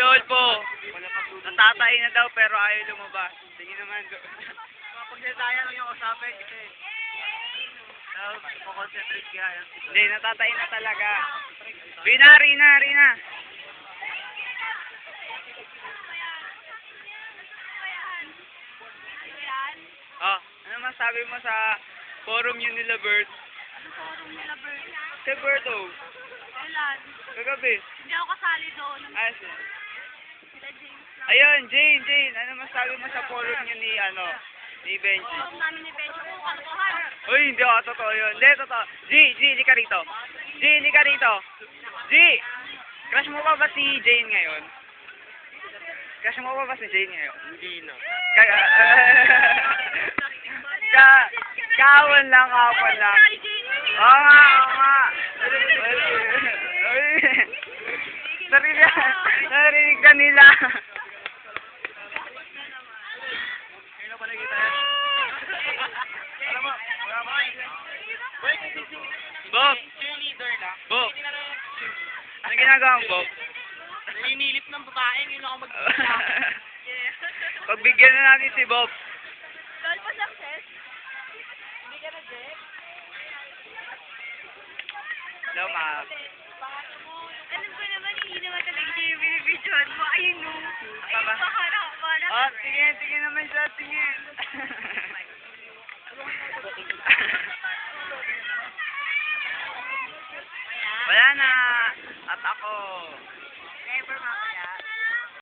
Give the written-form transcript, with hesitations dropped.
Rodolfo. Natatay na daw pero ayaw lumabas. Sige naman. Pagdadaya lang yung usapin kasi concentrate kaya yan. Hindi, natatay na talaga. Rina, Rina, Rina. Oh, ano masabi mo sa forum yun nila Bert? Ano forum nila, Bert? Kay Berto, Kailan? kagabi. Hindi ako kasali doon. Ah, Sila James lang. ayun, Jane, Jane. Ano masabi mo sa forum yun ni, ni Benji? Forum namin ni Benji po, kalokohan. Uy, hindi ako totoo yun. Hindi, totoo. G, hindi ka rito. G, hindi ka rito. G, crush mo pa ba si Jane ngayon? Crush mo pa ba si Jane ngayon? Hindi na. Kawan lang, kawan lang. Oo nga, oo nga. Uy, narinig ka nila. Kailan pa nakita yan? Alam mo, wala mo. Wait, Bob, cheerleader lang. Bob. Ano ginagawa mo, Bob? Naninilip ng babae, yun ako Pagbigyan na natin si Bob. Dahil pa success? Hindi ka na, Jack? Hello, ma. Alam ko naman, hindi naman talaga siya yung binibidyoan mo. Ayun, no. Ayun, Tama. paharap. Oh, tingin, tingin naman siya, tingin. Wala na. At ako. Never, mama.